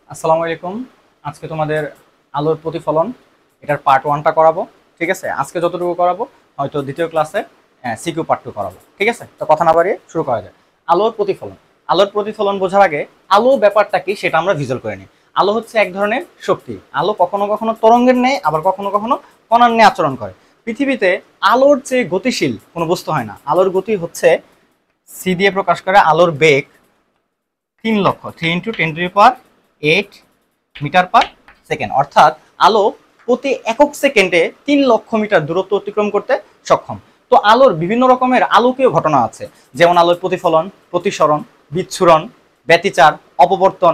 আসসালামু আলাইকুম। আজকে তোমাদের আলোর প্রতিফলন এটার পার্ট 1টা করাবো। ঠিক আছে, আজকে যতটুকু করাবো হয়তো দ্বিতীয় ক্লাসে সিকিউ পার্ট 2 করাবো। ঠিক আছে, তো কথা না বাড়িয়ে শুরু করা যায়। আলোর প্রতিফলন। আলোর প্রতিফলন বোঝার আগে আলো ব্যাপারটা কি সেটা আমরা ভিজুয়াল করে নিই। আলো হচ্ছে এক ধরনের শক্তি। আলো কখনো কখনো তরঙ্গের ন্যায়, আবার কখনো কখনো কণার ন্যায় আচরণ করে। পৃথিবীতে আলোর চেয়ে গতিশীল কোনো বস্তু হয় না। আলোর গতি হচ্ছে সি দিয়ে প্রকাশ করে। আলোর বেগ 3 লক্ষ, 3 × 10⁸ মিটার পার সেকেন্ড, অর্থাৎ আলো প্রতি একক সেকেন্ডে 3 লক্ষ মিটার দূরত্ব অতিক্রম করতে সক্ষম। তো আলোর বিভিন্ন রকমের আলোকীয় ঘটনা আছে, যেমন আলোর প্রতিফলন, প্রতিসরণ, বিচ্ছুরণ, ব্যতিচার, অপবর্তন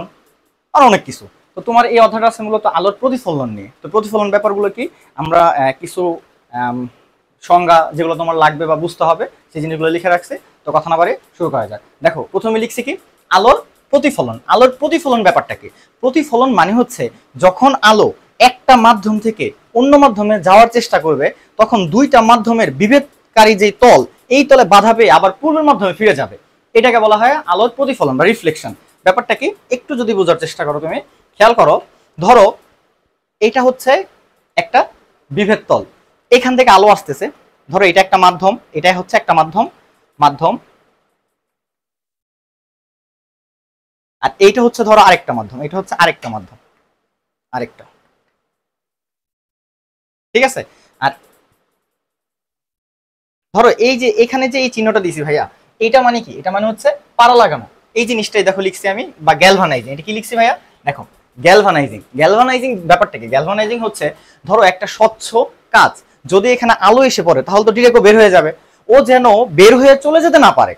আর অনেক কিছু। তো তোমার এই অধ্যায়টা আছে মূলত আলোর প্রতিফলন নিয়ে। তো প্রতিফলন ব্যাপারগুলো কি, আমরা কিছু সংজ্ঞা যেগুলো তোমার লাগবে বা বুঝতে হবে সেই জিনিসগুলো লিখে রাখছি। তো কথা না বাড়িয়ে শুরু করা যাক। দেখো, প্রথমে লিখছি কি, আলোর প্রতিফলন। আলোর প্রতিফলন ব্যাপারটা কি? প্রতিফলন মানে হচ্ছে যখন আলো একটা মাধ্যম থেকে অন্য মাধ্যমে যাওয়ার চেষ্টা করবে, তখন দুইটা মাধ্যমের বিভেদকারী যে তল, এই তলে বাধা পেয়ে আবার পূর্বের মাধ্যমে ফিরে যাবে। এটাকে বলা হয় আলোর প্রতিফলন বা রিফ্লেকশন। ব্যাপারটা কি একটু যদি বোঝার চেষ্টা করো, তুমি খেয়াল করো। ধরো এটা হচ্ছে একটা বিভেদ তল, এখান থেকে আলো আসতেছে। ধরো এটা একটা মাধ্যম, এটাই হচ্ছে একটা মাধ্যম মাধ্যম আর এইটা হচ্ছে ধরো আরেকটা মাধ্যম, এটা হচ্ছে আরেকটা মাধ্যম, আরেকটা। ঠিক আছে, আর ধরো এই যে এখানে যে এই চিহ্নটা দিছি ভাইয়া, এটা মানে কি? এটা মানে হচ্ছে পারা লাগানো। এই জিনিসটাই দেখো লিখছি আমি, বা গ্যালভানাইজিং। এটা কি লিখছি ভাইয়া? দেখো, গ্যালভানাইজিং। গ্যালভানাইজিং ব্যাপারটা কি? গ্যালভানাইজিং হচ্ছে ধরো একটা স্বচ্ছ কাঁচ, যদি এখানে আলো এসে পড়ে তাহলে তো ডিরেক্ট বের হয়ে যাবে। ও যেন বের হয়ে চলে যেতে না পারে।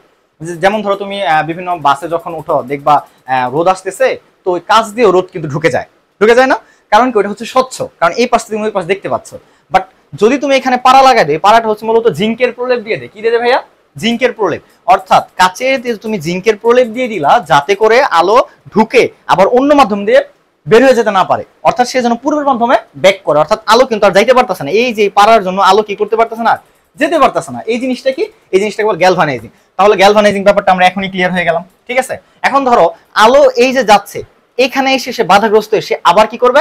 যেমন ধরো তুমি বিভিন্ন বাসে যখন উঠো, দেখবা রোদ আসতেছে, তো ওই কাঁচ দিয়ে রোদ কিন্তু ঢুকে যায়, ঢুকে যায় না? কারণ কি? ওটা হচ্ছে স্বচ্ছ, কারণ এই পাশ থেকে তুমি ওই পাশ দেখতে পাচ্ছ। বাট যদি তুমি এখানে পাড়া লাগাই দেয়, পাড়াটা হচ্ছে মূলত জিঙ্কের প্রলেপ দিয়ে দেয়। কি দিয়ে ভাইয়া? জিঙ্কের প্রলেপ। অর্থাৎ কাচে তুমি জিঙ্কের প্রলেপ দিয়ে দিলা, যাতে করে আলো ঢুকে আবার অন্য মাধ্যম দিয়ে বের হয়ে যেতে না পারে। অর্থাৎ সে যেন পূর্বের মাধ্যমে ব্যাক করে। অর্থাৎ আলো কিন্তু আর যাইতে পারতেছে না, এই যে পাড়ার জন্য আলো কি করতে পারতেছে না, যেতে পারতেছে না। এই জিনিসটা কি? এই জিনিসটাকে বল গ্যালভানাইজিং। তাহলে গ্যালভানাইজিং ব্যাপারটা আমরা এখনই ক্লিয়ার হয়ে গেলাম। ঠিক আছে, এখন ধরো আলো এই যে যাচ্ছে, এখানে এসে সে বাধাগ্রস্ত, সে আবার কি করবে?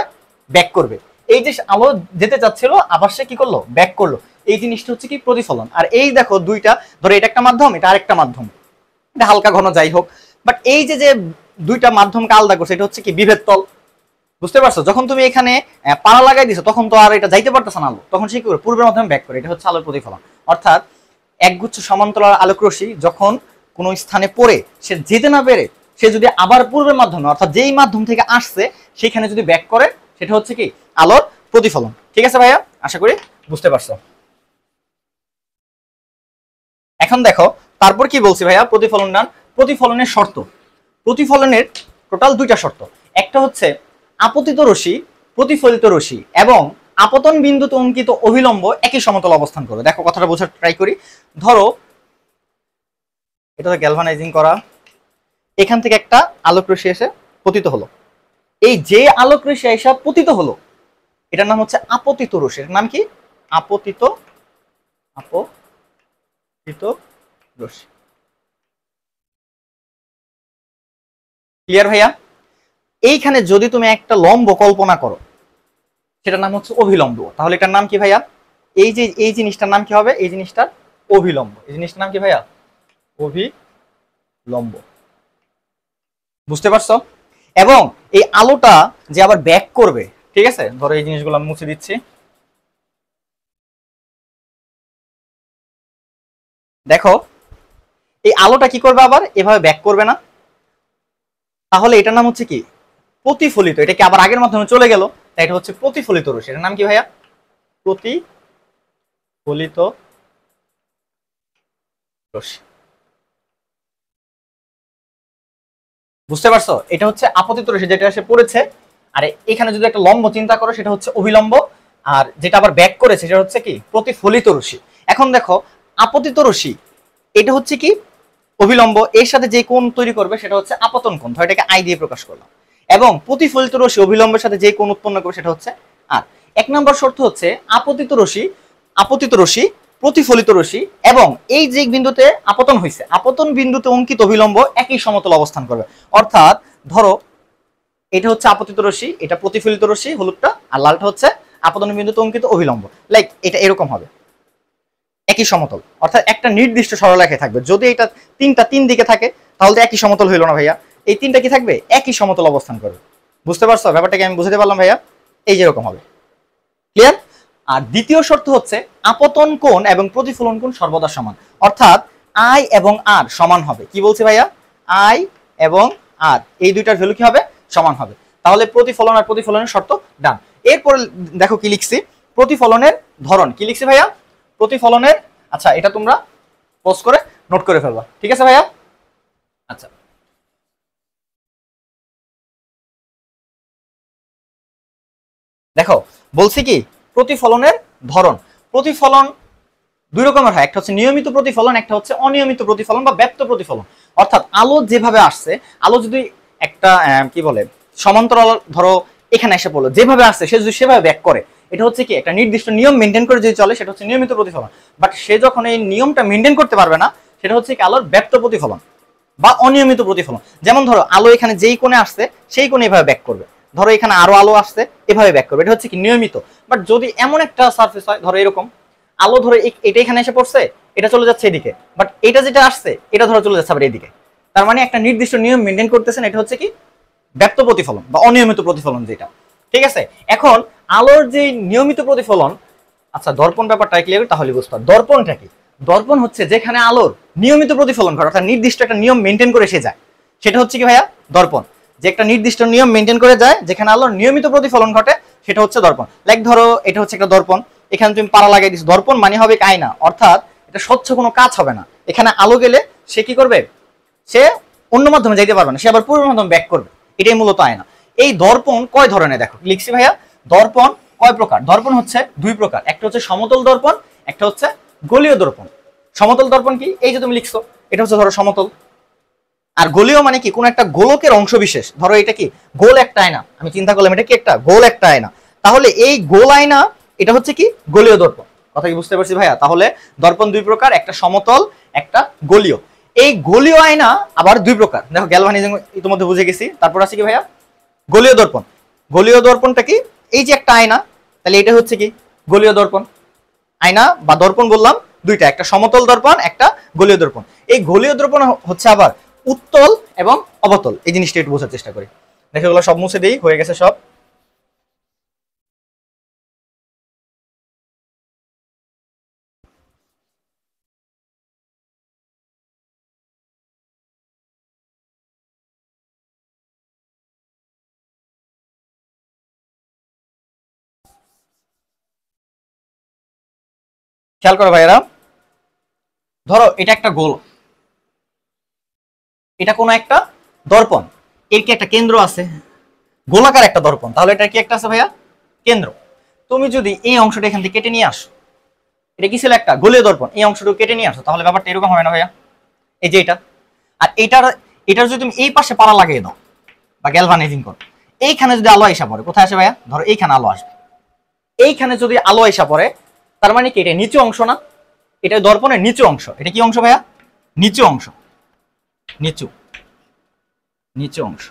ব্যাক করবে। এই যে আলো যেতে চাচ্ছিল, আবার সে কি করলো? ব্যাক করলো। এই জিনিসটা হচ্ছে কি? প্রতিফলন। আর এই দেখো দুইটা, ধরো এটা একটা মাধ্যম, এটা আরেকটা মাধ্যম, এটা হালকা ঘন যাই হোক, বাট এই যে যে দুইটা মাধ্যমকে আলাদা করছে, এটা হচ্ছে কি? বিভেদ তল। বুঝতে পারছো? যখন তুমি এখানে পাড়া লাগাই দিছো, তখন তো আর এটা যাইতে পারতেছে না আলো, তখন সে কি করে? পূর্বের মাধ্যমে ব্যাক করে। এটা হচ্ছে আলোর প্রতিফলন। অর্থাৎ একগুচ্ছ সমান্তরাল আলোক রশ্মি যখন কোনো স্থানে পড়ে সে যেতে না পেরে, সে যদি আবার পূর্বের মাধ্যমে, অর্থাৎ যেই মাধ্যম থেকে আসছে সেখানে যদি ব্যাক করে, সেটা হচ্ছে কি? আলোর প্রতিফলন। ঠিক আছে ভাইয়া, আশা করি বুঝতে পারছো। এখন দেখো তারপর কি বলছি ভাইয়া, প্রতিফলন নাম। প্রতিফলনের শর্ত। প্রতিফলনের টোটাল দুইটা শর্ত। একটা হচ্ছে আপতিত রশ্মি, প্রতিফলিত রশ্মি এবং আপতন বিন্দুতে অঙ্কিত অভিলম্ব একই সমতল অবস্থান করবে। দেখো কথাটা বোঝার ট্রাই করি। ধরো এটা তো গ্যালভানাইজিং করা, এখান থেকে একটা আলোক রশ্মি এসে পতিত হলো। এই যে আলোক রশ্মি এসে পতিত হলো, এটার নাম হচ্ছে আপতিত রশ্মি। এর নাম কি? আপতিত আপতিত রশ্মি। ক্লিয়ার ভাইয়া? এইখানে যদি তুমি একটা লম্ব কল্পনা করো, সেটার নাম হচ্ছে অভিলম্ব। তাহলে এটার নাম কি ভাইয়া? এই যে এই জিনিসটার নাম কি হবে? এই জিনিসটার অভিলম্ব। এই জিনিসটার নাম কি ভাইয়া? অভিলম্ব। বুঝতে পারছো? এবং এই আলোটা যে আবার ব্যাক করবে, ঠিক আছে, ধরো এই জিনিসগুলো আমি মুছে দিচ্ছি। দেখো এই আলোটা কি করবে? আবার এভাবে ব্যাক করবে না। তাহলে এটার নাম হচ্ছে কি? প্রতিফলিত। এটা কি আবার আগের মাধ্যমে চলে গেল, তাই এটা হচ্ছে প্রতিফলিত রশ্মি। এটার নাম কি ভাইয়া? প্রতিফলিত রশ্মি। বুঝতে পারছো? এটা হচ্ছে আপতিত রশ্মি, যেটা এসে পড়েছে। আর এখানে যদি একটা লম্ব চিন্তা করো, সেটা হচ্ছে অভিলম্ব। আর যেটা আবার ব্যাক করেছে, সেটা হচ্ছে কি? প্রতিফলিত রশ্মি। এখন দেখো আপতিত রশ্মি, এটা হচ্ছে কি? অভিলম্ব। এর সাথে যে কোণ তৈরি করবে সেটা হচ্ছে আপতন কোণ, ধর এটাকে আই দিয়ে প্রকাশ করলাম। এবং প্রতিফলিত রশ্মি অভিলম্বের সাথে যে কোণ উৎপন্ন করবে সেটা হচ্ছে আর। এক নম্বর শর্ত হচ্ছে আপতিত রশ্মি, প্রতিফলিত রশ্মি এবং এই যে বিন্দুতে আপতন হয়েছে, আপতন বিন্দুতে অঙ্কিত অভিলম্ব একই সমতল অবস্থান করবে। অর্থাৎ ধরো এটা হচ্ছে আপতিত রশ্মি, এটা প্রতিফলিত রশ্মি হলুদটা, আর লালটা হচ্ছে আপতন বিন্দুতে অঙ্কিত অভিলম্ব। লাইক এটা এরকম হবে, একই সমতল, অর্থাৎ একটা নির্দিষ্ট সরলরেখায় থাকবে। যদি এটা তিনটা তিন দিকে থাকে তাহলে তো একই সমতল হইল না ভাইয়া, এই তিনটা কি থাকবে, একই সমতল অবস্থান করবে। বুঝতে পারছো ব্যাপারটাকে আমি বুঝতে পারলাম ভাইয়া? এই যে এরকম হবে, ক্লিয়ার? আর দ্বিতীয় শর্ত হচ্ছে আপতন কোণ এবং প্রতিফলন কোণ সর্বদা সমান, অর্থাৎ আই এবং আর সমান হবে। কি বলছি ভাইয়া? আই এবং আর এই দুইটার ভ্যালু কি হবে, সমান হবে। তাহলে প্রতিফলন আর প্রতিফলনের শর্ত ডান। এরপর দেখো কি লিখছি, প্রতিফলনের ধরন কি লিখছি ভাইয়া, প্রতিফলনের, আচ্ছা এটা তোমরা পোস্ট করে নোট করে ফেলবা, ঠিক আছে ভাইয়া? আচ্ছা দেখো বলছি কি, প্রতিফলনের ধরন, প্রতিফলন দুই রকমের হয়, একটা হচ্ছে নিয়মিত প্রতিফলন, একটা হচ্ছে অনিয়মিত প্রতিফলন বা ব্যপ্ত প্রতিফলন। অর্থাৎ আলো যেভাবে আসছে, আলো যদি একটা কি বলে সমান্তরাল ধরো এখানে এসে পড়লো, যেভাবে আসছে সে যদি সেভাবে ব্যাক করে, এটা হচ্ছে কি একটা নির্দিষ্ট নিয়ম মেনটেন করে যদি চলে, সেটা হচ্ছে নিয়মিত প্রতিফলন। বাট সে যখন এই নিয়মটা মেনটেন করতে পারবে না, সেটা হচ্ছে কি আলোর ব্যপ্ত প্রতিফলন বা অনিয়মিত প্রতিফলন। যেমন ধরো আলো এখানে যেই কোণে আসছে সেই কোণে এভাবে ব্যাক করবে, ধরো এখানে আরো আলো আসছে এভাবে ব্যাক করবে, এটা হচ্ছে কি নিয়মিত। বাট যদি এমন একটা সারফেস হয়, ধরো এরকম আলো ধরে এটা এখানে এসে পড়ছে, এটা চলে যাচ্ছে এদিকে, বাট এটা যেটা আসছে এটা ধরো চলে যাচ্ছে আবার এদিকে, তার মানে একটা নির্দিষ্ট নিয়ম মেনটেন করতেছেন, এটা হচ্ছে কি ব্যপ্ত প্রতিফলন বা অনিয়মিত প্রতিফলন যেটা, ঠিক আছে? এখন আলোর যে নিয়মিত প্রতিফলন, আচ্ছা দর্পণ ব্যাপারটা ক্লিয়ার তাহলে বুঝতে পারো দর্পণটা কি। দর্পণ হচ্ছে যেখানে আলোর নিয়মিত প্রতিফলন ঘটে, অর্থাৎ নির্দিষ্ট একটা নিয়ম মেনটেন করে সে যায়, সেটা হচ্ছে কি ভাইয়া দর্পণ। যে একটা নির্দিষ্ট নিয়ম মেনটেন করে যায়, যেখানে আলোর নিয়মিত প্রতিফলন ঘটে, সেটা হচ্ছে দর্পণ। লাইক ধরো এটা হচ্ছে একটা দর্পণ, এখানে তুমি পাড়া লাগাই দিচ্ছ, দর্পণ মানে হবে আয়না, অর্থাৎ এটা স্বচ্ছ কোনো কাজ হবে না। এখানে আলো গেলে সে কি করবে, সে অন্য মাধ্যমে যাইতে পারবে না, সে আবার পূর্ব মাধ্যমে ব্যাক করবে, এটাই মূলত আয়না। এই দর্পণ কয় ধরনের দেখো লিখছি ভাইয়া, দর্পণ কয় প্রকার, দর্পণ হচ্ছে দুই প্রকার, একটা হচ্ছে সমতল দর্পণ, একটা হচ্ছে গোলীয় দর্পণ। সমতল দর্পণ কি, এই যে তুমি লিখছো এটা হচ্ছে ধরো সমতল, আর গোলীয় মানে কি কোন একটা গোলকের অংশ বিশেষ, ধরো এটা কি গোল একটা আয়না, আমি চিন্তা করলাম এটা কি একটা গোল একটা আয়না, তাহলে এই গোল আয়না এটা হচ্ছে কি গোলীয় দর্পণ। কথা কি বুঝতে পারছি ভাইয়া? তাহলে দর্পণ দুই প্রকার, একটা সমতল একটা গোলীয়। এই গোলীয় আয়না আবার দুই প্রকার, দেখো গ্যালভানিজম ইতিমধ্যে বুঝে গেছি, তারপর আছে কি ভাইয়া গোলীয় দর্পণ। গোলীয় দর্পণটা কি, এই যে একটা আয়না, তাহলে এটা হচ্ছে কি গোলীয় দর্পণ। আয়না বা দর্পণ বললাম দুইটা, একটা সমতল দর্পণ একটা গোলীয় দর্পণ। এই গোলীয় দর্পণ হচ্ছে আবার উত্তল এবং অবতল, এই জিনিসটা একটু বোঝার চেষ্টা করি। দেখো এগুলো সব মুছে দেই, হয়ে গেছে সব। খেয়াল করো ভাইয়েরা, ধরো এটা একটা গোল, এটা কোনো একটা দর্পণ, এর কি একটা কেন্দ্র আছে, গোলাকার একটা দর্পণ, তাহলে এটা কি একটা আছে ভাইয়া কেন্দ্র। তুমি যদি এই অংশটা এখান থেকে কেটে নিয়ে আসো, এটা কি ছিল একটা গোলীয় দর্পণ, এই অংশটুকু কেটে নিয়ে আসো, তাহলে ব্যাপারটা এরকম হবে না ভাইয়া, এই যে এটা, আর এটার এটার যদি তুমি এই পাশে পাড়া লাগিয়ে দাও বা গ্যালভানাইজিং করো, এইখানে যদি আলো আইসা পড়ে, কোথায় আসে ভাইয়া, ধরো এইখানে আলো আসবে, এইখানে যদি আলো আইসা পড়ে, তার মানে কি এটা নিচু অংশ না, এটা দর্পণের নিচু অংশ, এটা কি অংশ ভাইয়া, নিচু অংশ, নিচু নিচু অংশ,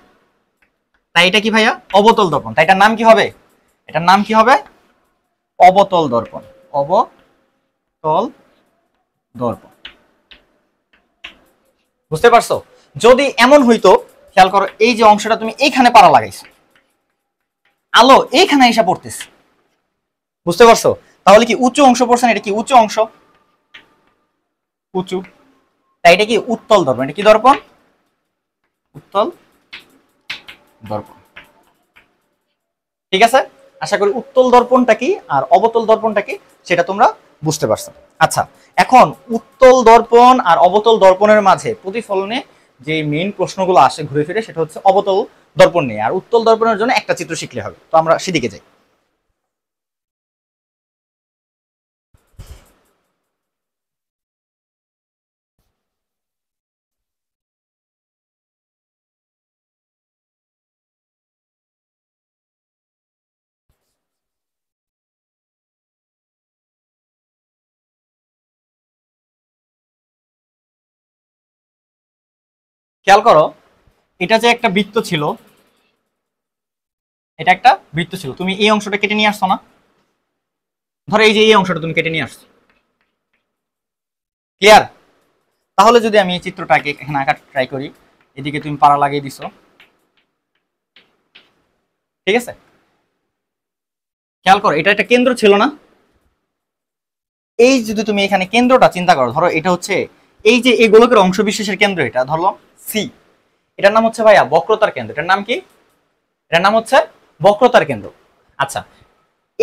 তাই এটা কি ভাইয়া অবতল দর্পণ, তাই এটার নাম কি হবে, এটার নাম কি হবে অবতল দর্পণ, অবতল দর্পণ। বুঝতে পারছো? যদি এমন হইতো, খেয়াল করো এই যে অংশটা তুমি এইখানে পাড়া লাগাইছো, আলো এইখানে এসে পড়তেছে, বুঝতে পারছো? তাহলে কি উঁচু অংশ পড়ছে না, এটা কি উঁচু অংশ, উঁচু, তাই এটা কি উত্তল দর্পণ, এটা কি দর্পণ উত্তল দর্পণ, ঠিক আছে? আশা করি উত্তল দর্পণটা কি আর অবতল দর্পণটা কি সেটা তোমরা বুঝতে পারছো। আচ্ছা এখন উত্তল দর্পণ আর অবতল দর্পণের মাঝে প্রতিফলনে যে মেইন প্রশ্নগুলো আসে ঘুরে ফিরে, সেটা হচ্ছে অবতল দর্পণ নিয়ে, আর উত্তল দর্পণের জন্য একটা চিত্র শিখলে হবে, তো আমরা সেদিকে যাই। খেয়াল করো এটা যে একটা বৃত্ত ছিল, এটা একটা বৃত্ত ছিল, তুমি এই অংশটা কেটে নিয়ে আসছো না, ধরো এই যে এই অংশটা তুমি কেটে নিয়ে আসছো, ক্লিয়ার? তাহলে যদি আমি এই চিত্রটাকে এখানে আঁকার ট্রাই করি, এদিকে তুমি পাড়া লাগিয়ে দিছো, ঠিক আছে? খেয়াল করো, এটা একটা কেন্দ্র ছিল না? এই যদি তুমি এখানে কেন্দ্রটা চিন্তা করো, ধরো এটা হচ্ছে এই যে এই গোলকের অংশ বিশেষের কেন্দ্র, এটা ধরলো সি, এটার নাম হচ্ছে ভাইয়া বক্রতার কেন্দ্র। এটার নাম কি? এটার নাম হচ্ছে বক্রতার কেন্দ্র। আচ্ছা,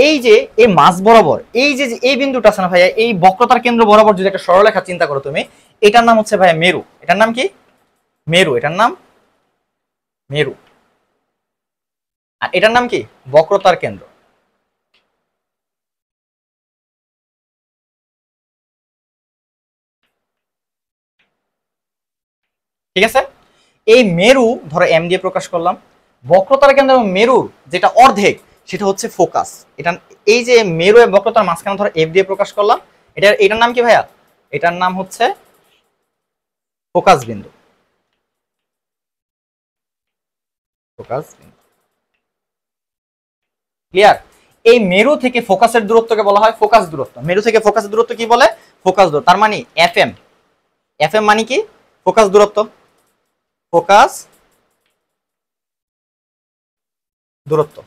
এই যে এই মাঝ বরাবর এই যে এই বিন্দুটা আছে না ভাইয়া, এই বক্রতার কেন্দ্র বরাবর যদি একটা সরলরেখা চিন্তা করো তুমি, এটার নাম হচ্ছে ভাইয়া মেরু। এটার নাম কি? মেরু। এটার নাম মেরু। আর এটার নাম কি? বক্রতার কেন্দ্র। ঠিক আছে? এই মেরু ধরো এম দিয়ে প্রকাশ করলাম, বক্রতার কেন্দ্র এবং মেরুর যেটা অর্ধেক সেটা হচ্ছে ফোকাস। এটা এই যে মেরু এবং বক্রতার মাঝখানে ধরো এফ দিয়ে প্রকাশ করলাম, এটার নাম কি ভাইয়া? এটার নাম হচ্ছে ফোকাস বিন্দু। ফোকাস বিন্দু, ক্লিয়ার? এই মেরু থেকে ফোকাসের দূরত্বকে বলা হয় ফোকাস দূরত্ব। মেরু থেকে ফোকাসের দূরত্ব কি বলে? ফোকাস দূরত্ব। তার মানে এফ এম, এফ এম মানে কি? ফোকাস দূরত্ব। ফোকাস দূরত্ব।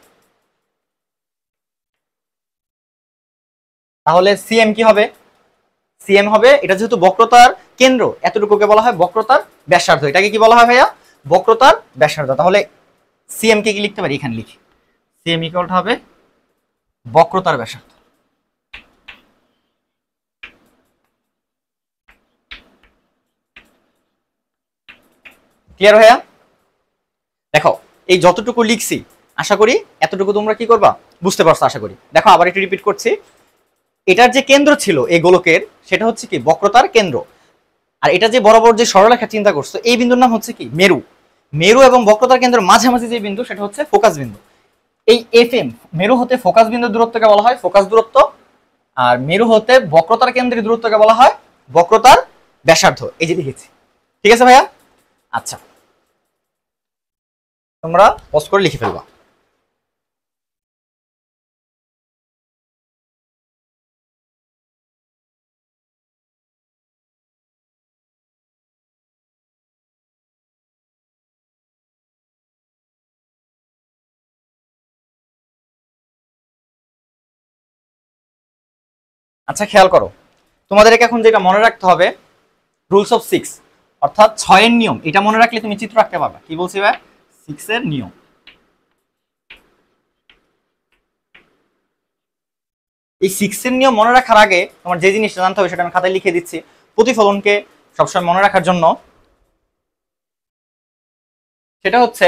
তাহলে সিএম কি হবে? সিএম হবে, এটা যেহেতু বক্রতার কেন্দ্র, এতটুকুকে বলা হয় বক্রতার ব্যাসার্ধ। এটাকে কি বলা হয় ভাইয়া? বক্রতার ব্যাসার্ধ। তাহলে সিএম কে কি লিখতে পারি? এখানে লিখি, সিএম ইকুয়ালটা হবে বক্রতার ব্যাসার্ধ। ক্লিয়ার ভাইয়া? দেখো, এই যতটুকু লিখছি আশা করি এতটুকু তোমরা কি করবা, বুঝতে পারছো আশা করি। দেখো আবার একটু রিপিট করছি, এটার যে কেন্দ্র ছিল এই গোলকের, সেটা হচ্ছে কি বক্রতার কেন্দ্র। আর এটা যে বরাবর যে সরলরেখা চিন্তা করছো, এই বিন্দুর নাম হচ্ছে কি? মেরু। মেরু এবং বক্রতার কেন্দ্রের মাঝামাঝি যে বিন্দু সেটা হচ্ছে ফোকাস বিন্দু। এই এফ এম, মেরু হতে ফোকাস বিন্দুর দূরত্বকে বলা হয় ফোকাস দূরত্ব, আর মেরু হতে বক্রতার কেন্দ্রের দূরত্বকে বলা হয় বক্রতার ব্যাসার্ধ। এই যে লিখেছি, ঠিক আছে ভাইয়া? আচ্ছা, তোমরা পজ করে লিখে ফেলবা। আচ্ছা, খেয়াল করো, তোমাদেরকে এখন যেটা মনে রাখতে হবে, রুলস অফ সিক্স, অর্থাৎ ছয়ের নিয়ম। এটা মনে রাখলে তুমি চিত্র রাখতে পারবা। কি বলছি ভাই? সিক্স এর নিয়ম। এই সিক্স এর নিয়ম মনে রাখার আগে তোমার যে জিনিসটা জানতে হবে সেটা আমি খাতায় লিখে দিচ্ছি প্রতিফলনকে সবসময় মনে রাখার জন্য। সেটা হচ্ছে,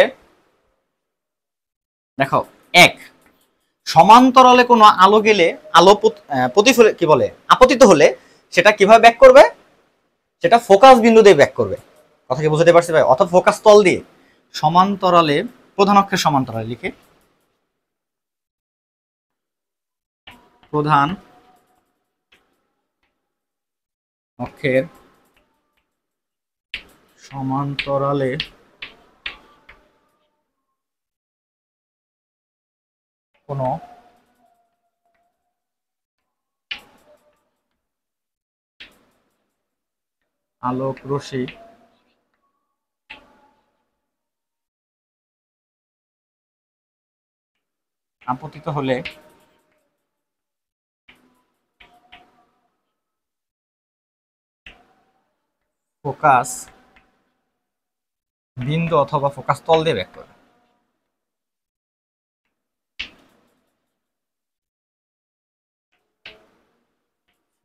দেখো, এক, সমান্তরালে কোনো আলো গেলে আলো প্রতিফলে কি বলে আপতিত হলে সেটা কিভাবে ব্যাক করবে? সেটা ফোকাস বিন্দু দিয়ে ব্যাক করবে। কথা কি বুঝতে পারছি ভাই? অর্থাৎ ফোকাস তল দিয়ে সমান্তরালে, প্রধান অক্ষের সমান্তরালে লিখে, প্রধান অক্ষের সমান্তরালে কোনো আলোক রশ্মি আপতিত হলে ফোকাস বিন্দু অথবা ফোকাস তল দিয়ে ব্যাক করবে।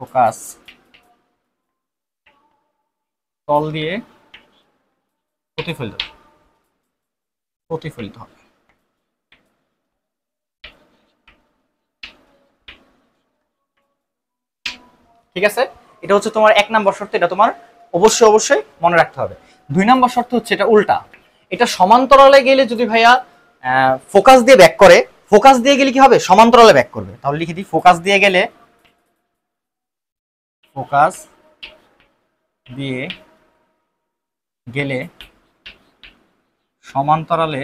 ফোকাস তল দিয়ে প্রতিফলিত প্রতিফলিত হবে। ঠিক আছে? এটা হচ্ছে তোমার এক নাম্বার শর্ত, এটা তোমার অবশ্যই অবশ্যই মনে রাখতে হবে। দুই নাম্বার শর্ত হচ্ছে এটা উল্টা। এটা সমান্তরালে গেলে যদি ভাইয়া ফোকাস দিয়ে ব্যাক করে, ফোকাস দিয়ে গেলে কি হবে? সমান্তরালে ব্যাক করবে। তাহলে লিখে দিই, ফোকাস দিয়ে গেলে, ফোকাস দিয়ে গেলে সমান্তরালে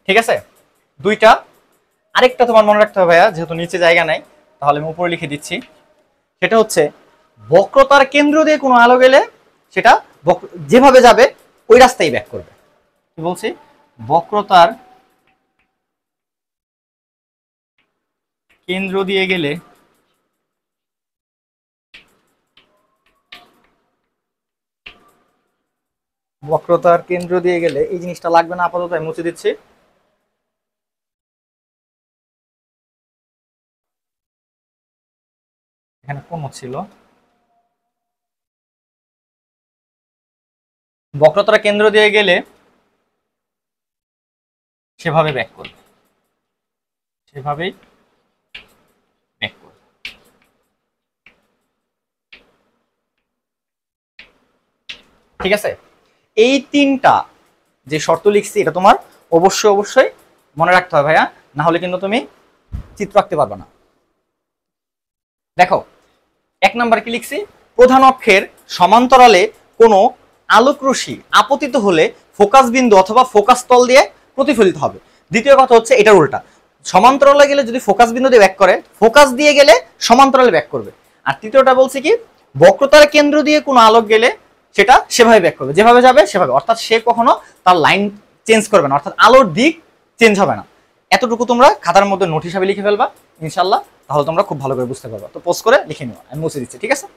ঠিক আছে, দুইটা। আরেকটা তোমার মনে রাখতে হবে ভাইয়া, যেহেতু নিচে জায়গা নাই তাহলে আমি উপরে লিখে দিচ্ছি। সেটা হচ্ছে বক্রতার কেন্দ্র দিয়ে কোনো আলো গেলে সেটা যেভাবে যাবে ওই রাস্তায় ব্যাক করবে। কি বলছি? বক্রতার কেন্দ্র দিয়ে গেলে এই জিনিসটা লাগবে না, আপাতত আমি মুছে দিচ্ছি। এখানে কোন ছিল? বক্রতার কেন্দ্র দিয়ে গেলে সেভাবে ব্যাক করবে, সেভাবেই ব্যাক করবে। ঠিক আছে, এই তিনটা যে শর্ত লিখছি এটা তোমার অবশ্যই মনে রাখতে হবে ভাইয়া, না হলে কিন্তু তুমি চিত্র আঁকতে পারবে না। দেখো 1 নাম্বার কি লিখছি? প্রধান অক্ষের সমান্তরালে কোনো আলোক রশ্মি আপতিত হলে ফোকাস বিন্দু অথবা ফোকাস তল দিয়ে প্রতিফলিত হবে। দ্বিতীয় কথা হচ্ছে এটার উল্টা, সমান্তরালে গেলে যদি ফোকাস বিন্দু দিয়ে ব্যাক করে, ফোকাস দিয়ে গেলে সমান্তরালে ব্যাক করবে। আর তৃতীয়টা বলছে কি, বক্রতার কেন্দ্র দিয়ে কোনো আলোক গেলে সেটা সেভাবে ব্যাক করবে, যেভাবে যাবে সেভাবে, অর্থাৎ সে কখনো তার লাইন চেঞ্জ করবে না, অর্থাৎ আলোর দিক চেঞ্জ হবে না। এতটুকু তোমরা খাতার মধ্যে নোট হিসাবে লিখে ফেলবা ইনশাল্লাহ, তাহলে তোমরা খুব ভালো করে বুঝতে পারবা। তো পোস্ট করে লিখে নিও, আমি মুছে দিচ্ছি। ঠিক আছে,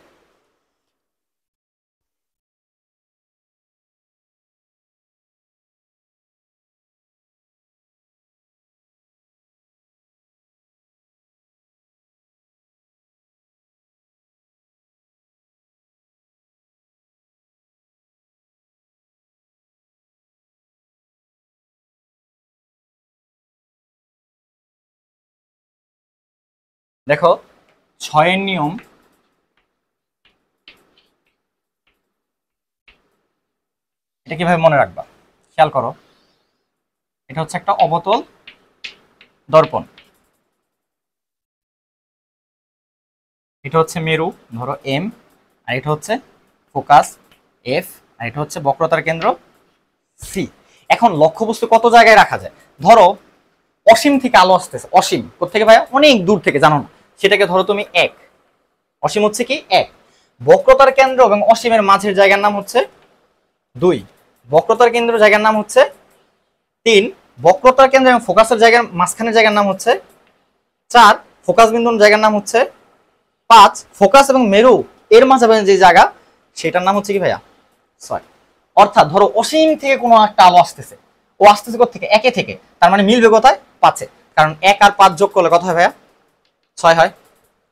দেখো 6 এর নিয়ম, এটা কিভাবে মনে রাখবা খেয়াল করো। এটা হচ্ছে একটা অবতল দর্পণ, এটা হচ্ছে মেরু ধরো এম, আর এটা হচ্ছে ফোকাস এফ, আর এটা হচ্ছে বক্রতার কেন্দ্র সি। এখন লক্ষ্যবস্তু কত জায়গায় রাখা যায়? ধরো অসীম থেকে আলো আসতেছে, অসীম কোত্থেকে ভাইয়া? অনেক দূর থেকে, জানো না, সেটাকে ধরো তুমি 1। অসীম হচ্ছে কি 1। বক্রতার কেন্দ্র এবং অসীমের মাঝের জায়গার নাম হচ্ছে 2। বক্রতার কেন্দ্র জায়গার নাম হচ্ছে 3। বক্রতার কেন্দ্র এবং ফোকাসের জায়গার মাঝখানের জায়গার নাম হচ্ছে 4। ফোকাস বিন্দুর জায়গার নাম হচ্ছে 5। ফোকাস এবং মেরু এর মাঝামাঝি যে জায়গা সেটার নাম হচ্ছে কি ভাইয়া? 6। অর্থাৎ ধরো অসীম থেকে কোনো একটা আলো আসতেছে, ও আসতেছে কোত্থেকে? 1 থেকে, তার মানে মিলবে কোথায়? 5-এ, কারণ 1 আর 5 যোগ করলে কত হয় ভাইয়া? 6 হয়।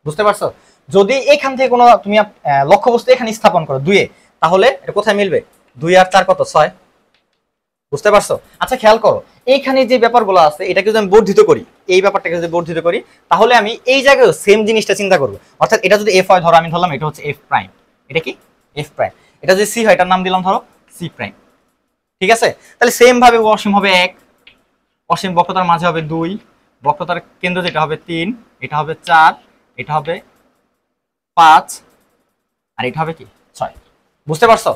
বুঝতে পারছো? যদি এখান থেকে কোনো তুমি লক্ষ্যবস্তু এখানে স্থাপন করো 2-এ, তাহলে এটা কোথায় মিলবে? 2 আর 4 কত? 6। বুঝতে পারছো? আচ্ছা খেয়াল করো, এইখানে যে ব্যাপারগুলো আছে এটাকে যদি আমি বর্ধিত করি, এই ব্যাপারটাকে যদি বর্ধিত করি, তাহলে আমি এই জায়গায় সেম জিনিসটা চিন্তা করবো। অর্থাৎ এটা যদি এফ হয়, ধরো আমি ধরলাম এটা হচ্ছে এফ প্রাইম, এটা কি এফ প্রাইম। এটা যদি সি হয়, এটার নাম দিলাম ধরো সি প্রাইম। ঠিক আছে, তাহলে সেম ভাবে অসীম হবে 1, অসীম বক্রতার মাঝে হবে 2, বক্রতার কেন্দ্র যেটা হবে 3, এটা হবে 4, এটা হবে 5, আর এটা হবে কি 6। বুঝতে পারছো?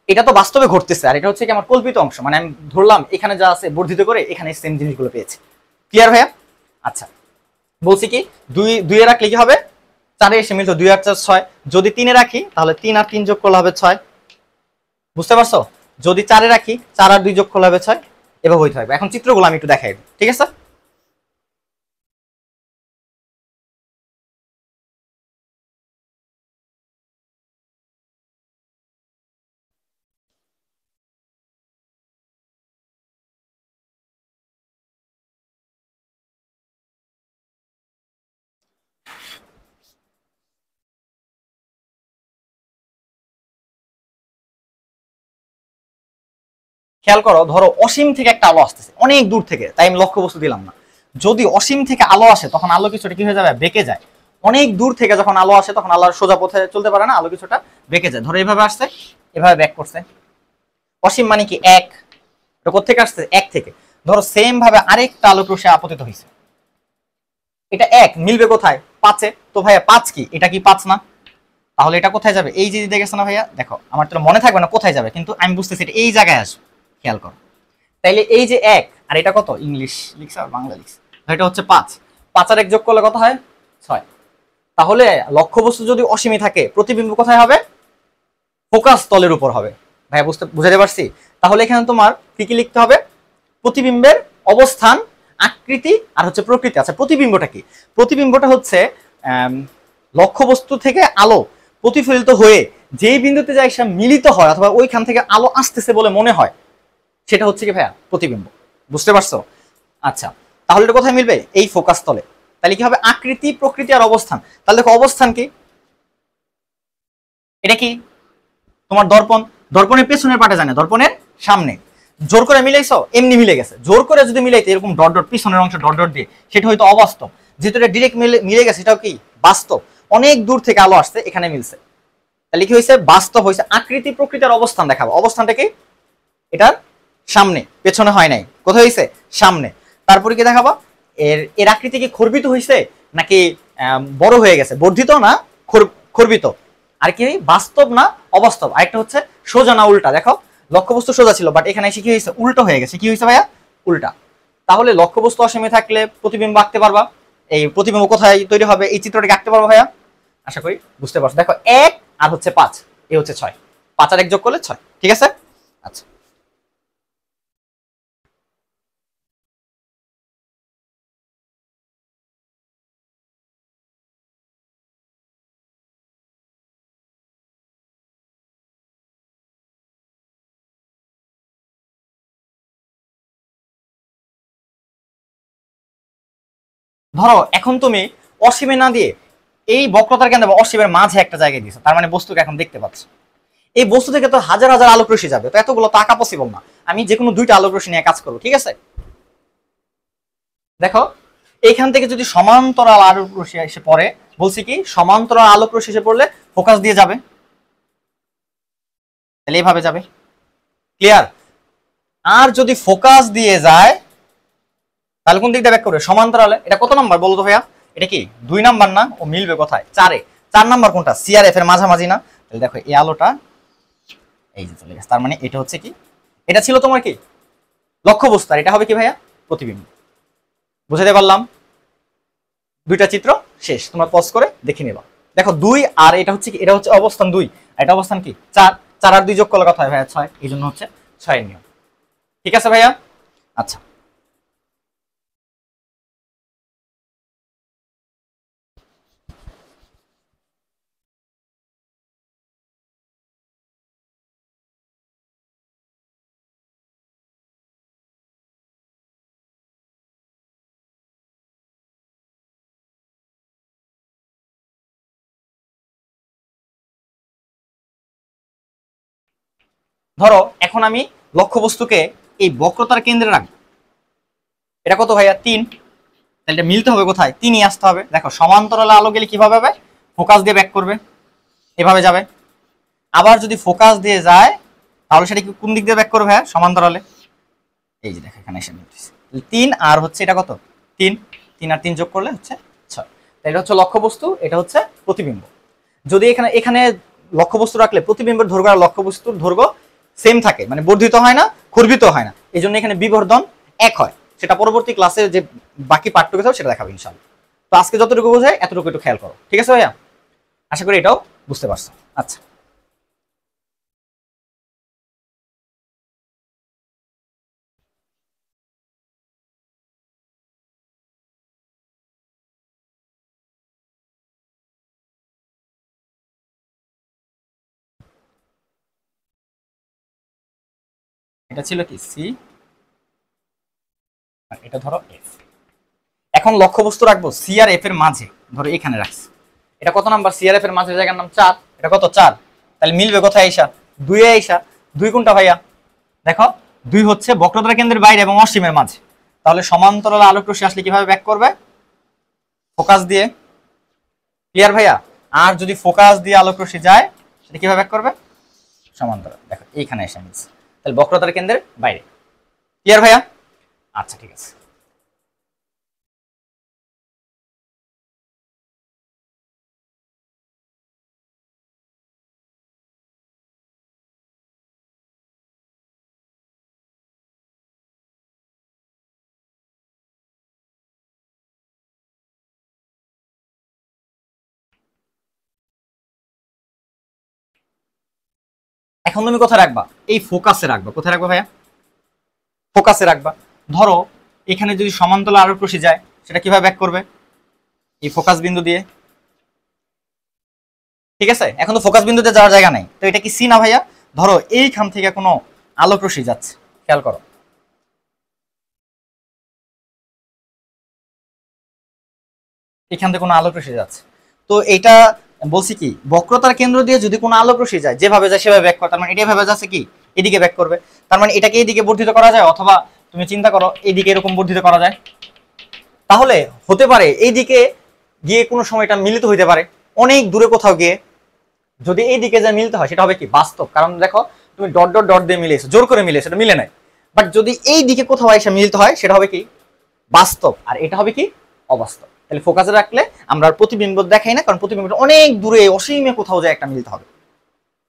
এটা তো বাস্তবে ঘটতেছে, আর এটা হচ্ছে কি আমার কল্পিত অংশ, মানে আমি ধরলাম এখানে যা আছে বর্ধিত করে এখানে সেম জিনিসগুলো পেয়েছি। ক্লিয়ার ভাইয়া? আচ্ছা, বলছি কি 2 এ রাখলে কি হবে? 4-এ এসে মিলতো 2 আর 4 6। যদি 3-এ রাখি তাহলে 3 আর 3 যোগ করলে হবে 6। বুঝতে পারছো? যদি 4-এ রাখি 4 আর 2 যোগ করলে হবে 6। এভাবে হইতে থাকবে। এখন চিত্রগুলো আমি একটু দেখাই, ঠিক আছে? খেয়াল করো, ধরো অসীম থেকে একটা আলো আসতেছে অনেক দূর থেকে, তাই আমি লক্ষ্য বস্তু দিলাম না। যদি অসীম থেকে আলো আসে তখন আলো কিছুটা কি হয়ে যাবে? বেঁকে যায়। অনেক দূর থেকে যখন আলো আসে তখন আলোর সোজা পথে চলতে পারে না, আলো কিছুটা বেঁকে যায়। ধরো এভাবে আসছে, এভাবে ব্যাক করছে। অসীম মানে কি 1, এটা কোথেকে আসছে? 1 থেকে। ধরো সেম ভাবে আরেকটা আলোক রশ্মি আপতিত হয়েছে, এটা 1 মিলবে কোথায়? 5-এ। তো ভাইয়া 5 কি? এটা কি 5 না? তাহলে এটা কোথায় যাবে? এই যে দেখেছো না ভাইয়া, দেখো আমার তো মনে থাকবে না কোথায় যাবে, কিন্তু আমি বুঝতেছি এটা এই জায়গায় আসবে। খেয়াল করো, তাইলে এই যে 1 আর এটা কত, ইংলিশ লিখছে আর বাংলা লিখছে, এটা হচ্ছে 5, 5 আর 1 যোগ করলে কত হয় 6। তাহলে লক্ষ্যবস্তু যদি অসীমে থাকে প্রতিবিম্ব কোথায় হবে, ফোকাস তলের উপর হবে। ভাই বুঝাতে পারছি? তাহলে এখানে তোমার কি কি লিখতে হবে, প্রতিবিম্বের অবস্থান, আকৃতি আর হচ্ছে প্রকৃতি। আচ্ছা প্রতিবিম্বটা কি, প্রতিবিম্বটা হচ্ছে লক্ষ্যবস্তু থেকে আলো প্রতিফলিত হয়ে যেই বিন্দুতে যায় সে মিলিত হয় অথবা ওইখান থেকে আলো আসতেছে বলে মনে হয়, সেটা হচ্ছে কি ভাইয়া প্রতিবিম্ব। বুঝতে পারছো? আচ্ছা তাহলে এটা কোথায় মিলবে, এই ফোকাস তলে। তাহলে কি হবে, আকৃতি প্রকৃতি আর অবস্থান। তাহলে দেখো অবস্থান কি, এটা কি তোমার দর্পণ, দর্পণের পেছনের পাটে জানে, দর্পণের সামনে। জোর করে মিলাইছো, এমনি মিলে গেছে। জোর করে যদি মিলাইতে এরকম ডট ডট পিছনের অংশ ডট ডট দিয়ে, সেটা হয়তো অবাস্তব। যেহেতু এটা ডিরেক্ট মিলে গেছে, সেটাও কি বাস্তব, অনেক দূর থেকে আলো আসছে এখানে মিলছে। তাহলে কি হয়েছে, বাস্তব হয়েছে। আকৃতি প্রকৃতির অবস্থান দেখাবো, অবস্থানটা কি এটার সামনে, পেছনে হয় নাই, কোথায় হয়েছে সামনে। তারপরে কি দেখাবো, এর এর আকৃতি কি খর্বিত হয়েছে নাকি বড় হয়ে গেছে, বর্ধিত না খর্বিত, আর কি বাস্তব না অবাস্তব। আরেকটা হচ্ছে সোজা না উল্টা। দেখো লক্ষ্যবস্তু সোজা ছিল, বাট এখানে এসে কি হয়েছে, উল্টো হয়ে গেছে। কি হয়েছে ভাইয়া, উল্টা। তাহলে লক্ষ্যবস্তু অসীমে থাকলে প্রতিবিম্ব আঁকতে পারবা। এই প্রতিবিম্ব কোথায় তৈরি হবে, এই চিত্রটাকে আঁকতে পারবো ভাইয়া, আশা করি বুঝতে পারছো। দেখো 1 আর হচ্ছে 5, এই হচ্ছে 6, 5 আর 1 যোগ করলে 6, ঠিক আছে। আচ্ছা ধরো এখন তুমি অসীমে না দিয়ে এই বক্রতার কেন্দ্রে অসীমের মাঝে একটা জায়গায় দিয়েছো, তার মানে বস্তুকে এখন দেখতে পাচ্ছ। এই বস্তু থেকে তো হাজার হাজার আলোক রশ্মি যাবে, তো এতগুলো তো আঁকা পসিবল না। আমি যে কোনো 2টা আলোক রশ্মি নিয়ে কাজ করবো, ঠিক আছে। দেখো এইখান থেকে যদি সমান্তরাল আলোক রশ্মি এসে পড়ে, বলছি কি সমান্তরাল আলোক রশ্মি এসে পড়লে ফোকাস দিয়ে যাবে, তাহলে এইভাবে যাবে, ক্লিয়ার। আর যদি ফোকাস দিয়ে যায় তাহলে কোন দিকটা ব্যাক করবে, সমান্তরালে। এটা কত নাম্বার বলতো ভাইয়া, এটা কি 2 নাম্বার না, ও মিলবে কোথায় 4-এ। 4 নাম্বার কোনটা, সিআরএফ এর মাঝামাঝি না। তাহলে দেখো এই আলোটা এই যে চলে গেছে, তার মানে এটা হচ্ছে কি, এটা ছিল তোমার কি লক্ষ্যবস্তু, আর এটা হবে কি ভাইয়া প্রতিবিম্ব। বুঝাতে পারলাম? 2টা চিত্র শেষ, তোমরা পজ করে দেখে নিবা। দেখো 2 আর এটা হচ্ছে কি, এটা হচ্ছে অবস্থান 2, আর এটা অবস্থান কি 4, 4 আর 2 যোগ করলে কথা হয় ভাইয়া 6, এই জন্য হচ্ছে 6 এর নিয়ম। ঠিক আছে ভাইয়া। আচ্ছা ধরো এখন আমি লক্ষ্যবস্তুকে এই বক্রতার কেন্দ্রে রাখবো। এটা কত ভাইয়া 3, তাহলে এটা মিলতে হবে কোথায়, 3ই আসতে হবে। দেখো সমান্তরালে আলো গেলে কিভাবে হবে, ফোকাস দিয়ে ব্যাক করবে, এভাবে যাবে। আবার যদি ফোকাস দিয়ে যায় তাহলে সেটা কি কোন দিক দিয়ে ব্যাক করবে ভাইয়া, সমান্তরালে। এই যে দেখো এখানে এসে মিলতেছে 3 আর হচ্ছে এটা কত 3, 3 আর 3 যোগ করলে হচ্ছে 6। তাই এটা হচ্ছে লক্ষ্যবস্তু, এটা হচ্ছে প্রতিবিম্ব। যদি এখানে এখানে লক্ষ্যবস্তু রাখলে প্রতিবিম্বের দৈর্ঘ্য আর লক্ষ্যবস্তুর দৈর্ঘ্য সেম থাকে, মানে বর্ধিত হয় না ক্ষুর্বিত হয় না, এই জন্য এখানে বিবর্ধন 1 হয়। সেটা পরবর্তী ক্লাসে যে বাকি পাঠটুকু থাকবে সেটা দেখাবো ইনশাআল্লাহ। তো আজকে যতটুকু বোঝায় এতটুকু একটু খেয়াল করো, ঠিক আছে ভাইয়া। আশা করি এটাও বুঝতে পারছো। আচ্ছা এটা ছিল কি সি, আর এটা ধরো এফ। এখন লক্ষ্যবস্তু রাখবো সি আর এফ এর মাঝে, ধরো এখানে রাখছি। এটা কত নাম্বার, সি আর এফ এর মাঝে জায়গার নাম 4, এটা কত 4, তাহলে মিলবে কোথায় আইসা 2 এ আইসা। 2 কোনটা ভাইয়া, দেখো 2 হচ্ছে বক্রতার কেন্দ্রের বাইরে এবং অসীমের মাঝে। তাহলে সমান্তরাল আলোক রশ্মি আসলে কিভাবে ব্যাক করবে, ফোকাস দিয়ে, ক্লিয়ার ভাইয়া। আর যদি ফোকাস দিয়ে আলোক রশ্মি যায় সেটা কিভাবে ব্যাক করবে, সমান্তরাল। দেখো এইখানে এসে মিলছে, তাহলে বক্রতার কেন্দ্রের বাইরে। ক্লিয়ার ভাইয়া। আচ্ছা ঠিক আছে। এখন তুমি কোথায় রাখবা? এই ফোকাসে রাখবা। কোথায় রাখবা ভাইয়া? ফোকাসে রাখবা। ধরো এখানে যদি সমান্তরাল আলোক রশ্মি যায় সেটা কিভাবে ব্যাক করবে? এই ফোকাস বিন্দু দিয়ে। ঠিক আছে, এখন তো ফোকাস বিন্দুতে যাওয়ার জায়গা নাই, তো এটা কি সি না ভাইয়া? ধরো এইখান থেকে কোনো আলোক রশ্মি যাচ্ছে, খেয়াল করো, এখান থেকে কোনো আলোক রশ্মি যাচ্ছে, তো এটা বলছি কি বক্রতার কেন্দ্র দিয়ে যদি কোনো আলোক রশ্মি যায় যেভাবে যায় সেভাবে ব্যাক করে, তার মানে এটা ভাবে যাচ্ছে কি এদিকে ব্যাক করবে, তার মানে এটাকে এইদিকে বর্ধিত করা যায়, অথবা তুমি চিন্তা করো এইদিকে এরকম বর্ধিত করা যায়। তাহলে হতে পারে এইদিকে গিয়ে কোনো সময় এটা মিলিত হইতে পারে অনেক দূরে কোথাও গিয়ে, যদি এই দিকে যা মিলতে হয় সেটা হবে কি বাস্তব, কারণ দেখো তুমি ডট ডট ডট দিয়ে মিলিয়েছো, জোর করে মিলিয়েছো, সেটা মিলে নাই। বাট যদি এই দিকে কোথাও এসে মিলতে হয় সেটা হবে কি বাস্তব, আর এটা হবে কি অবাস্তব। তাহলে ফোকাসে রাখলে আমরা আর প্রতিবিম্ব দেখাই না, কারণ প্রতিবিম্ব অনেক দূরে অসীমে কোথাও যায় একটা মিলতে হবে।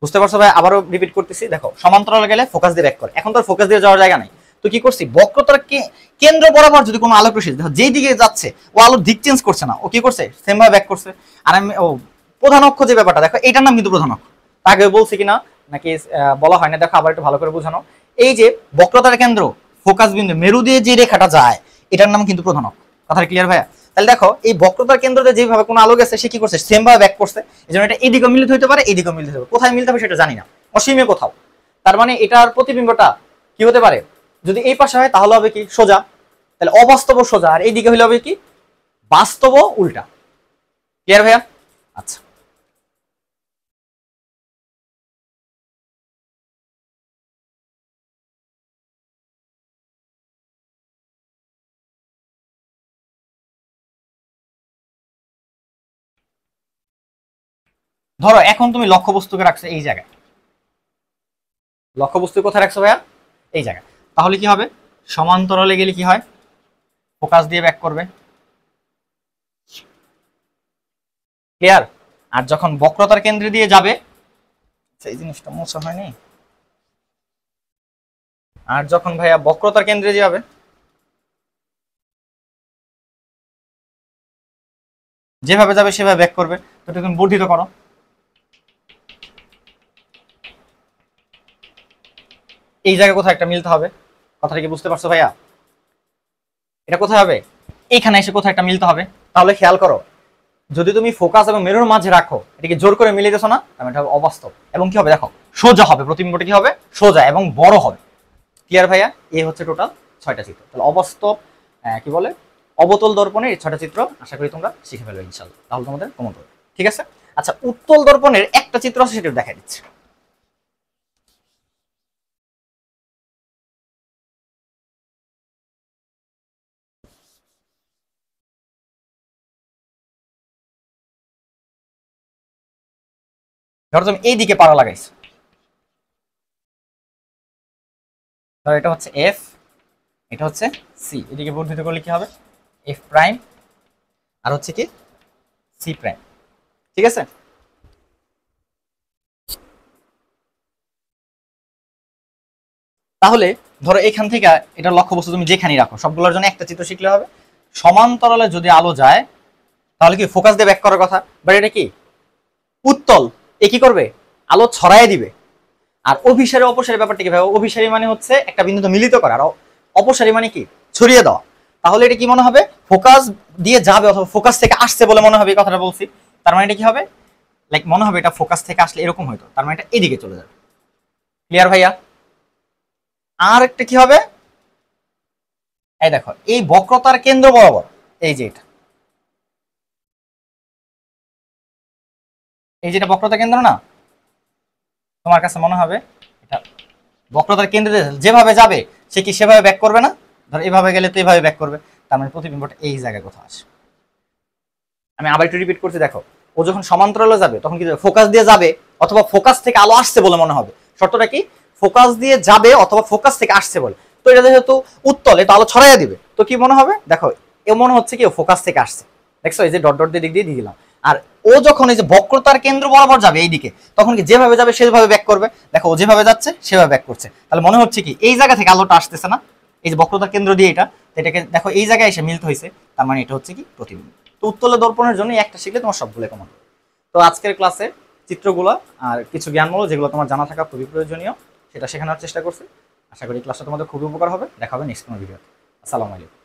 বুঝতে পারছো ভাই? আবারও রিপিট করতেছি, দেখো সমান্তরালে গেলে ফোকাস দিয়ে ব্যাক করে, এখন তো ফোকাস দিয়ে যাওয়ার জায়গা নাই, তো কি করছি বক্রতার কেন্দ্র বরাবর যদি কোনো আলোক রশ্মি দেখো যেই দিকে যাচ্ছে ও আলোর দিক চেঞ্জ করছে না, ও কি করছে সেম ভাবে ব্যাক করছে। আর আমি প্রধান অক্ষ যে ব্যাপারটা দেখো, এটার নাম কিন্তু প্রধান অক্ষ, তাকে বলছি কিনা নাকি বলা হয় না, দেখো আবার একটু ভালো করে বোঝানো। এই যে বক্রতার কেন্দ্র ফোকাস বিন্দু মেরু দিয়ে যে রেখাটা যায় এটার নাম কিন্তু প্রধান অক্ষ। কথাটা ক্লিয়ার ভাইয়া? তাহলে দেখো এই বক্রতার কেন্দ্রতে যেভাবে কোনো আলোক আছে সে কি করছে সেম ভাবে ব্যাক করছে, এই জন্য এটা এদিকে মিলিত হইতে পারে এদিকে মিলিত হতে পারে, কোথায় মিলতে হবে সেটা জানি না, অসীমে কোথাও। তার মানে এটার প্রতিবিম্বটা কি হতে পারে, যদি এই পাশে হয় তাহলে হবে কি সোজা, তাহলে অবাস্তব সোজা, আর এইদিকে হলে হবে কি বাস্তব উল্টা। ক্লিয়ার ভাইয়া? আচ্ছা, ধরো এখন তুমি লক্ষ্যবস্তুকে রাখছো এই জায়গায়, লক্ষ্যবস্তু কোথায় রাখছো ভাইয়া? এই জায়গায়। তাহলে কি হবে সমান্তরালে গেলে কি হয় ফোকাস দিয়ে ব্যাক করবে। ক্লিয়ার? আর যখন বক্রতার কেন্দ্রে দিয়ে যাবে, সেই জিনিসটা মোছা হয়নি, আর যখন ভাইয়া বক্রতার কেন্দ্রে যাবে যেভাবে যাবে সেভাবে ব্যাক করবে, তো এটা তুমি বর্ধিত করো। এই জায়গায় কোথায় একটা মিলতে হবে, কথাটা কি বুঝতে পারছো ভাইয়া? এটা কোথায় হবে? এখানে এসে কোথায় একটা মিলতে হবে। তাহলে খেয়াল করো যদি তুমি ফোকাস এবং মেরুর মাঝে রাখো এটাকে জোর করে মিলিয়ে দিছো না, তাহলে এটা হবে অবাস্তব, এবং কি হবে দেখো সোজা হবে, প্রতিবিম্বটা কি হবে সোজা এবং বড় হবে। ক্লিয়ার ভাইয়া? এই হচ্ছে টোটাল 6টা চিত্র। তাহলে অবাস্তব কি বলে অবতল দর্পণের এই 6টা চিত্র আশা করি তোমরা শিখে ফেলবে ইনশাআল্লাহ, তাহলে তোমাদের কমন হবে। ঠিক আছে? আচ্ছা, উত্তল দর্পণের একটা চিত্র আছে সেটা দেখাই দিচ্ছি। ধরো তুমি এইদিকে পাড়া লাগাইছো, ধরো এটা হচ্ছে এফ, এটা হচ্ছে সি, এদিকে বর্ধিত করলে কি হবে এফ প্রাইম আর হচ্ছে কি সি প্রাইম। ঠিক আছে? তাহলে ধরো এখান থেকে এটা লক্ষ্যবস্তু তুমি যেখানেই রাখো সবগুলোর জন্য একটা চিত্র শিখলে হবে। সমান্তরালে যদি আলো যায় তাহলে কি ফোকাস দিয়ে ব্যাক করার কথা, বাট এটা কি উত্তল, এ কি করবে আলো ছড়ায় দিবে। আর অভিসারী অপসারী ব্যাপারটা কি ভাই? অভিসারী মানে হচ্ছে একটা বিন্দুতে মিলিত করা, আর অপসারী মানে কি ছড়িয়ে দেওয়া। তাহলে এটা কি মনে হবে ফোকাস দিয়ে যাবে অথবা ফোকাস থেকে আসছে বলে মনে হবে, এই কথাটা বলছি। তার মানে এটা কি হবে লাইক মনে হবে এটা ফোকাস থেকে আসলে এরকম হয়তো, তার মানে এটা এদিকে চলে যাবে। ক্লিয়ার ভাইয়া? আর একটা কি হবে, এই দেখো এই বক্রতার কেন্দ্র বরাবর, এই যে এটা, এই যেটা বক্রতার কেন্দ্র না, তোমার কাছে মনে হবে এটা বক্রতার কেন্দ্রে যেভাবে যাবে সে কি সেভাবে ব্যাক করবে না, ধর এভাবে গেলে তো এভাবে ব্যাক করবে, তার মানে প্রতিবিম্বটা এই জায়গায় কোথাও আসে। আমি আবার একটু রিপিট করছি, দেখো ও যখন সমান্তরালে যাবে তখন কি ফোকাস দিয়ে যাবে অথবা ফোকাস থেকে আলো আসছে বলে মনে হবে। শর্তটা কি ফোকাস দিয়ে যাবে অথবা ফোকাস থেকে আসছে বলে, তো এটা যেহেতু উত্তল এটা আলো ছড়াইয়া দিবে, তো কি মনে হবে দেখো এ মনে হচ্ছে কি ফোকাস থেকে আসছে। দেখছো এই যে ডট ডট দিয়ে দিক দিয়ে দিলাম। আর ও যখন এই যে বক্রতার কেন্দ্র বরাবর যাবে এইদিকে তখন কি যেভাবে যাবে সেভাবে ব্যাক করবে, দেখো ও যেভাবে যাচ্ছে সেভাবে ব্যাক করছে, তাহলে মনে হচ্ছে কি এই জায়গা থেকে আলোটা আসতেছে না, এই যে বক্রতার কেন্দ্র দিয়ে এটা, এটাকে দেখো এই জায়গায় এসে মিলতে হয়েছে, তার মানে এটা হচ্ছে কি প্রতিবিম্ব। তো উত্তল দর্পণের জন্য একটা শিখলে তোমার সবগুলো কমন। তো আজকের ক্লাসে চিত্রগুলো আর কিছু জ্ঞানমূলক যেগুলো তোমার জানা থাকা খুবই প্রয়োজনীয় সেটা শেখানোর চেষ্টা করছি। আশা করি ক্লাসটা তোমাদের খুবই উপকার হবে। দেখা হবে নেক্সট কোনো ভিডিওতে। আসসালামু আলাইকুম।